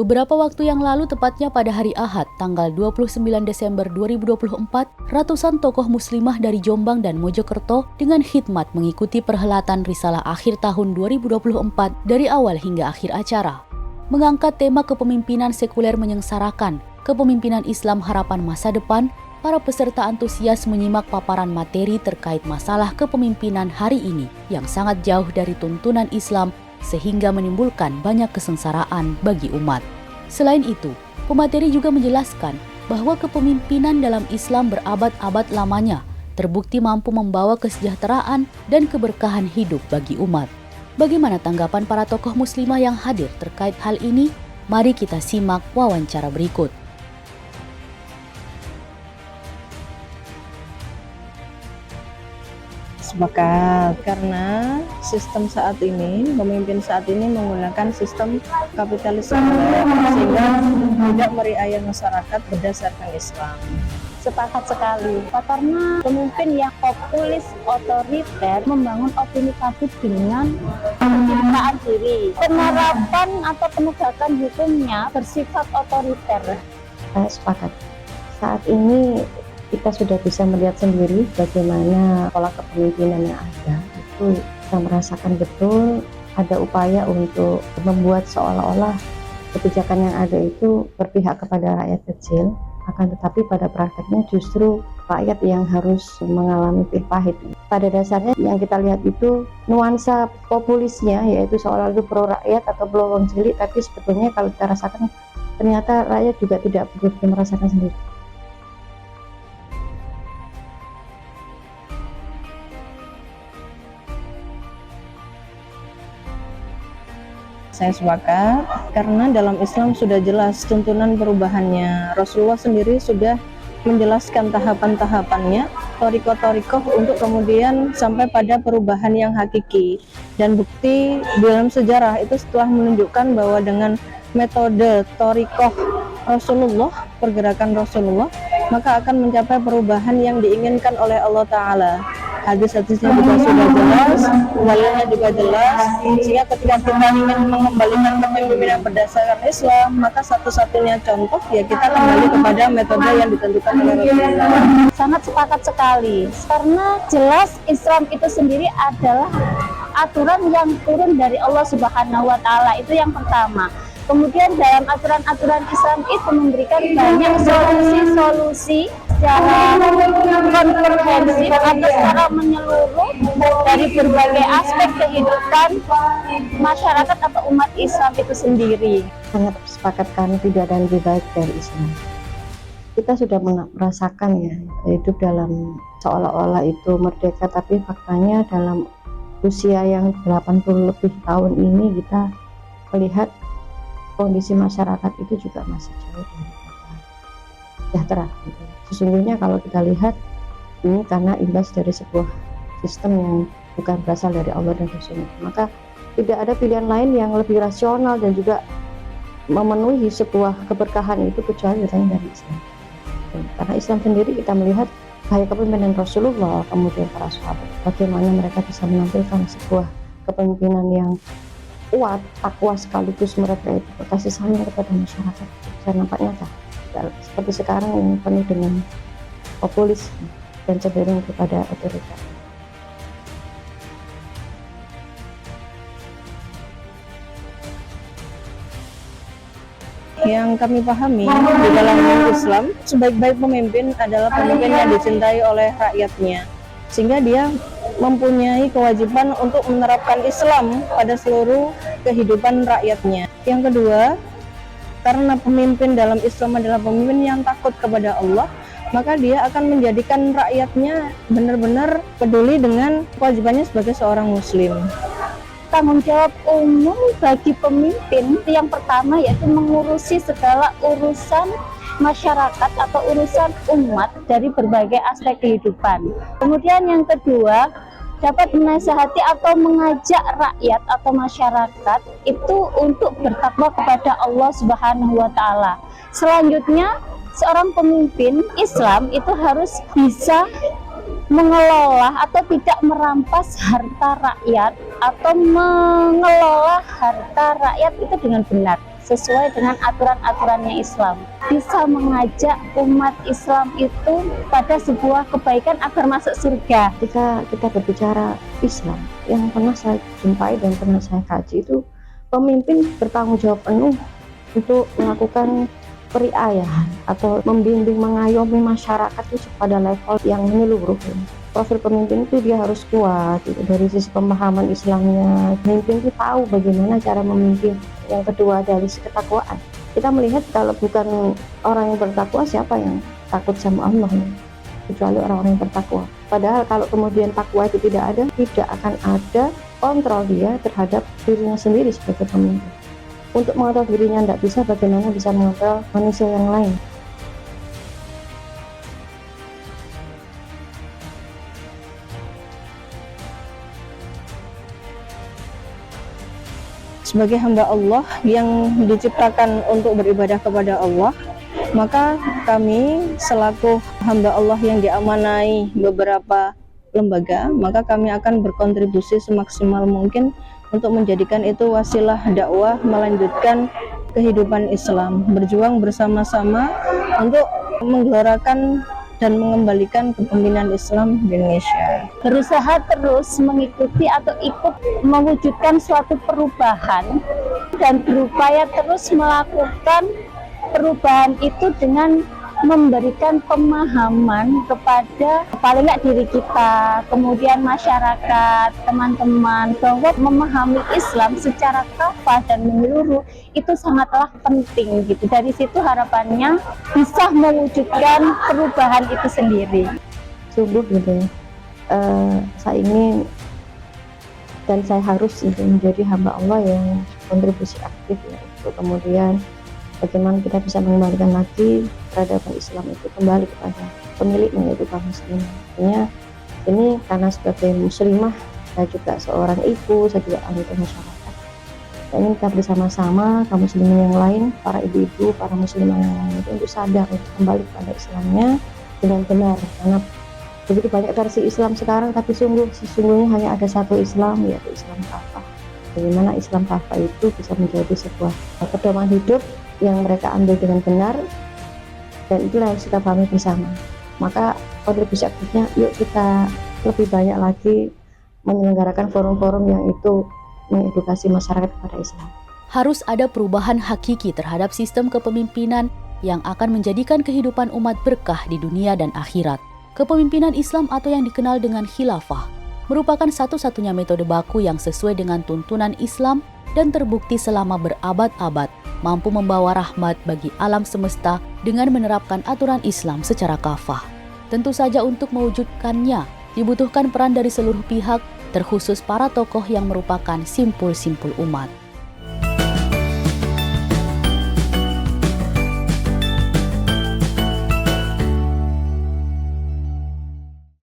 Beberapa waktu yang lalu, tepatnya pada hari Ahad, tanggal 29 Desember 2024, ratusan tokoh muslimah dari Jombang dan Mojokerto dengan khidmat mengikuti perhelatan Risalah Akhir Tahun 2024 dari awal hingga akhir acara. Mengangkat tema kepemimpinan sekuler menyengsarakan, kepemimpinan Islam harapan masa depan, para peserta antusias menyimak paparan materi terkait masalah kepemimpinan hari ini yang sangat jauh dari tuntunan Islam sehingga menimbulkan banyak kesengsaraan bagi umat. Selain itu, pemateri juga menjelaskan bahwa kepemimpinan dalam Islam berabad-abad lamanya terbukti mampu membawa kesejahteraan dan keberkahan hidup bagi umat. Bagaimana tanggapan para tokoh muslimah yang hadir terkait hal ini? Mari kita simak wawancara berikut. Sepakat, karena sistem saat ini, pemimpin saat ini menggunakan sistem kapitalisme sehingga tidak meriayah masyarakat berdasarkan Islam. Sepakat sekali, karena pemimpin yang populis otoriter membangun opini publik dengan pencitraan diri. Penerapan atau penegakan hukumnya bersifat otoriter. Saya sepakat. Saat ini kita sudah bisa melihat sendiri bagaimana pola kepemimpinan yang ada. Itu kita merasakan betul ada upaya untuk membuat seolah-olah kebijakan yang ada itu berpihak kepada rakyat kecil, akan tetapi pada prakteknya justru rakyat yang harus mengalami pil pahit. Pada dasarnya yang kita lihat itu nuansa populisnya, yaitu seolah itu pro rakyat atau pro wong cilik, tapi sebetulnya kalau kita rasakan ternyata rakyat juga tidak begitu merasakan sendiri. Saya sepakat, karena dalam Islam sudah jelas tuntunan perubahannya. Rasulullah sendiri sudah menjelaskan tahapan-tahapannya, torikoh-torikoh untuk kemudian sampai pada perubahan yang hakiki. Dan bukti dalam sejarah itu setelah menunjukkan bahwa dengan metode torikoh Rasulullah, pergerakan Rasulullah, maka akan mencapai perubahan yang diinginkan oleh Allah Ta'ala. Hadis-hadisnya juga sudah jelas, dalilnya juga jelas, sehingga ketika kita ingin mengembalikan kepemimpinan berdasarkan Islam, maka satu-satunya contoh ya kita kembali kepada metode yang ditentukan oleh Rasulullah. Sangat sepakat sekali, karena jelas Islam itu sendiri adalah aturan yang turun dari Allah Subhanahu wa Ta'ala, itu yang pertama. Kemudian dalam aturan-aturan Islam itu memberikan banyak solusi-solusi secara komprehensif atau secara menyeluruh dari berbagai aspek kehidupan masyarakat atau umat Islam itu sendiri. Sangat sepakat, karena tidak ada yang lebih baik dari Islam. Kita sudah merasakan ya, hidup dalam seolah-olah itu merdeka, tapi faktanya dalam usia yang 80 lebih tahun ini kita melihat kondisi masyarakat itu juga masih jauh dari sejahtera. Sesungguhnya kalau kita lihat ini karena imbas dari sebuah sistem yang bukan berasal dari Allah dan Rasulnya, maka tidak ada pilihan lain yang lebih rasional dan juga memenuhi sebuah keberkahan itu kecuali datangnya dari Islam. Karena Islam sendiri kita melihat gaya kepemimpinan Rasulullah, kemudian para sahabat, bagaimana mereka bisa menampilkan sebuah kepemimpinan yang kuat, takwa, sekaligus mereka itu kasih sayang kepada masyarakat. Dan nampaknya seperti sekarang yang penuh dengan populis dan cenderung kepada otoriter. Yang kami pahami di dalam Islam, sebaik-baik pemimpin adalah pemimpin yang dicintai oleh rakyatnya, sehingga dia mempunyai kewajiban untuk menerapkan Islam pada seluruh kehidupan rakyatnya. Yang kedua, karena pemimpin dalam Islam adalah pemimpin yang takut kepada Allah, maka dia akan menjadikan rakyatnya benar-benar peduli dengan kewajibannya sebagai seorang muslim. Tanggung jawab umum bagi pemimpin yang pertama yaitu mengurusi segala urusan masyarakat atau urusan umat dari berbagai aspek kehidupan. Kemudian yang kedua, dapat menasihati atau mengajak rakyat atau masyarakat itu untuk bertakwa kepada Allah Subhanahu wa Ta'ala. Selanjutnya, seorang pemimpin Islam itu harus bisa mengelola atau tidak merampas harta rakyat atau mengelola harta rakyat itu dengan benar. sesuai dengan aturan-aturannya Islam. Bisa mengajak umat Islam itu pada sebuah kebaikan agar masuk surga. Ketika kita berbicara Islam, yang pernah saya jumpai dan pernah saya kaji itu, pemimpin bertanggung jawab penuh untuk melakukan periayahan atau membimbing mengayomi masyarakat itu pada level yang menyeluruh. Profil pemimpin itu dia harus kuat gitu. Dari sisi pemahaman Islamnya, pemimpin itu tahu bagaimana cara memimpin. Yang kedua dari sisi ketakwaan, kita melihat kalau bukan orang yang bertakwa, siapa yang takut sama Allah kecuali orang-orang yang bertakwa. Padahal kalau kemudian takwa itu tidak ada, tidak akan ada kontrol dia terhadap dirinya sendiri sebagai pemimpin. Untuk mengontrol dirinya tidak bisa, bagaimana bisa mengontrol manusia yang lain? Sebagai hamba Allah yang diciptakan untuk beribadah kepada Allah, maka kami selaku hamba Allah yang diamanai beberapa lembaga, maka kami akan berkontribusi semaksimal mungkin untuk menjadikan itu wasilah dakwah melanjutkan kehidupan Islam, berjuang bersama-sama untuk menggelorakan dan mengembalikan kepemimpinan Islam di Indonesia. Berusaha terus mengikuti atau ikut mewujudkan suatu perubahan dan berupaya terus melakukan perubahan itu dengan memberikan pemahaman kepada paling nggak diri kita, kemudian masyarakat, teman-teman, bahwa memahami Islam secara kafah dan menyeluruh itu sangatlah penting gitu. Dari situ harapannya bisa mewujudkan perubahan itu sendiri. Sungguh gitu ya, saya ingin dan saya harus menjadi hamba Allah yang kontribusi aktif ya, untuk kemudian bagaimana kita bisa mengembalikan lagi peradaban Islam itu kembali kepada pemiliknya, yaitu kaum muslimin. Artinya ini karena sebagai muslimah, saya juga seorang ibu, saya juga anggota masyarakat. Saya ingin kita bersama-sama kaum muslimin yang lain, para ibu-ibu, para muslimah yang lain itu untuk sadar untuk kembali kepada Islamnya dengan benar. Karena begitu banyak versi Islam sekarang, tapi sesungguhnya hanya ada satu Islam, yaitu Islam kafah. Bagaimana Islam kafah itu bisa menjadi sebuah pedoman hidup yang mereka ambil dengan benar, dan itulah yang kita pahami bersama. Maka kontribusi aktifnya, yuk kita lebih banyak lagi menyelenggarakan forum-forum yang itu mengedukasi masyarakat kepada Islam. Harus ada perubahan hakiki terhadap sistem kepemimpinan yang akan menjadikan kehidupan umat berkah di dunia dan akhirat. Kepemimpinan Islam atau yang dikenal dengan khilafah merupakan satu-satunya metode baku yang sesuai dengan tuntunan Islam dan terbukti selama berabad-abad mampu membawa rahmat bagi alam semesta dengan menerapkan aturan Islam secara kafah. Tentu saja untuk mewujudkannya dibutuhkan peran dari seluruh pihak, terkhusus para tokoh yang merupakan simpul-simpul umat.